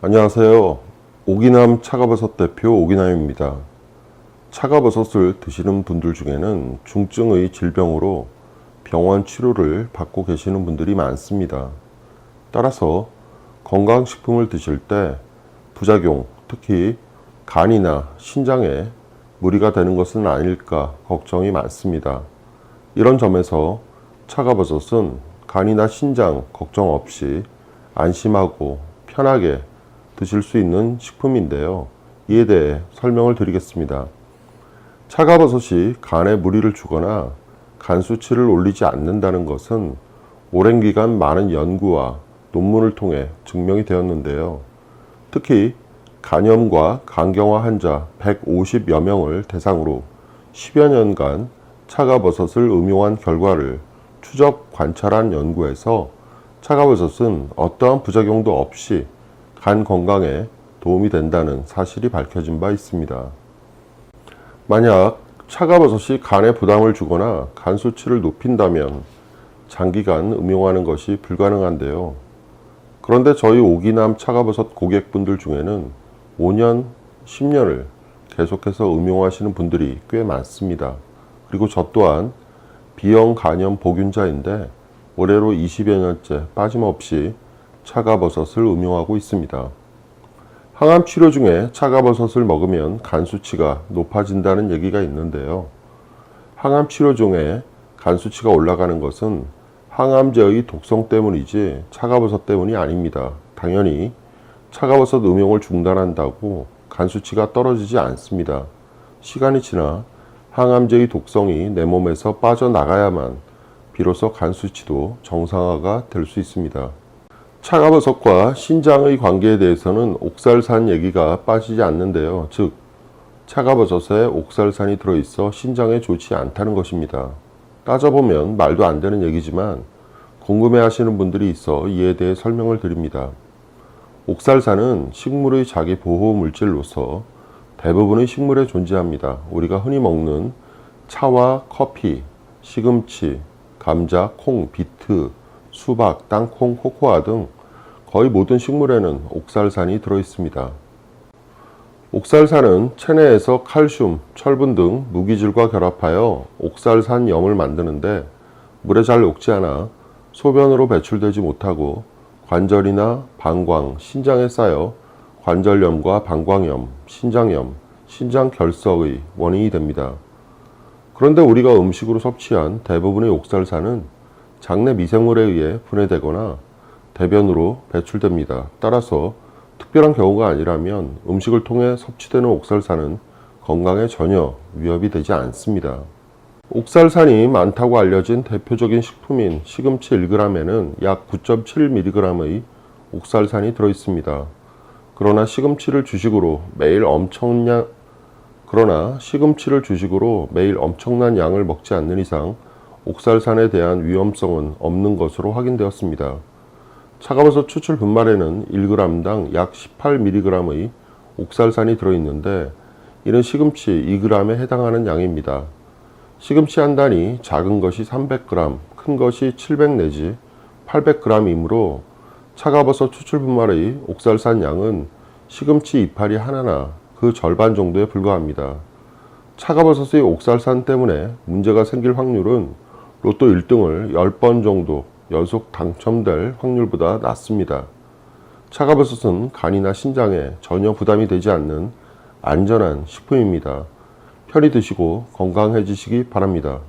안녕하세요. 오기남 차가버섯 대표 오기남입니다. 차가버섯을 드시는 분들 중에는 중증의 질병으로 병원 치료를 받고 계시는 분들이 많습니다. 따라서 건강식품을 드실 때 부작용, 특히 간이나 신장에 무리가 되는 것은 아닐까 걱정이 많습니다. 이런 점에서 차가버섯은 간이나 신장 걱정 없이 안심하고 편하게 드실 수 있는 식품인데요. 이에 대해 설명을 드리겠습니다. 차가버섯이 간에 무리를 주거나 간 수치를 올리지 않는다는 것은 오랜 기간 많은 연구와 논문을 통해 증명이 되었는데요. 특히 간염과 간경화 환자 150여 명을 대상으로 10여 년간 차가버섯을 음용한 결과를 추적 관찰한 연구에서 차가버섯은 어떠한 부작용도 없이 간 건강에 도움이 된다는 사실이 밝혀진 바 있습니다. 만약 차가버섯이 간에 부담을 주거나 간 수치를 높인다면 장기간 음용하는 것이 불가능한데요. 그런데 저희 오기남 차가버섯 고객분들 중에는 5년, 10년을 계속해서 음용하시는 분들이 꽤 많습니다. 그리고 저 또한 B형 간염 보균자인데 올해로 20여 년째 빠짐없이 차가버섯을 음용하고 있습니다. 항암 치료 중에 차가버섯을 먹으면 간 수치가 높아진다는 얘기가 있는데요. 항암 치료 중에 간 수치가 올라가는 것은 항암제의 독성 때문이지 차가버섯 때문이 아닙니다. 당연히 차가버섯 음용을 중단한다고 간 수치가 떨어지지 않습니다. 시간이 지나 항암제의 독성이 내 몸에서 빠져나가야만 비로소 간 수치도 정상화가 될 수 있습니다. 차가버섯과 신장의 관계에 대해서는 옥살산 얘기가 빠지지 않는데요. 즉, 차가버섯에 옥살산이 들어있어 신장에 좋지 않다는 것입니다. 따져보면 말도 안 되는 얘기지만 궁금해 하시는 분들이 있어 이에 대해 설명을 드립니다. 옥살산은 식물의 자기 보호 물질로서 대부분의 식물에 존재합니다. 우리가 흔히 먹는 차와 커피, 시금치, 감자, 콩, 비트, 수박, 땅콩, 코코아 등 거의 모든 식물에는 옥살산이 들어있습니다. 옥살산은 체내에서 칼슘, 철분 등 무기질과 결합하여 옥살산염을 만드는데 물에 잘 녹지 않아 소변으로 배출되지 못하고 관절이나 방광, 신장에 쌓여 관절염과 방광염, 신장염, 신장결석의 원인이 됩니다. 그런데 우리가 음식으로 섭취한 대부분의 옥살산은 장내 미생물에 의해 분해되거나 대변으로 배출됩니다. 따라서 특별한 경우가 아니라면 음식을 통해 섭취되는 옥살산은 건강에 전혀 위협이 되지 않습니다. 옥살산이 많다고 알려진 대표적인 식품인 시금치 1g에는 약 9.7mg의 옥살산이 들어있습니다. 그러나 시금치를 주식으로 매일 엄청난 양을 먹지 않는 이상 옥살산에 대한 위험성은 없는 것으로 확인되었습니다. 차가버섯 추출 분말에는 1g당 약 18mg의 옥살산이 들어있는데 이는 시금치 2g에 해당하는 양입니다. 시금치 한 단이 작은 것이 300g, 큰 것이 700 내지 800g이므로 차가버섯 추출 분말의 옥살산 양은 시금치 이파리 하나나 그 절반 정도에 불과합니다. 차가버섯의 옥살산 때문에 문제가 생길 확률은 로또 1등을 10번 정도 연속 당첨될 확률보다 낮습니다. 차가버섯은 간이나 신장에 전혀 부담이 되지 않는 안전한 식품입니다. 편히 드시고 건강해지시기 바랍니다.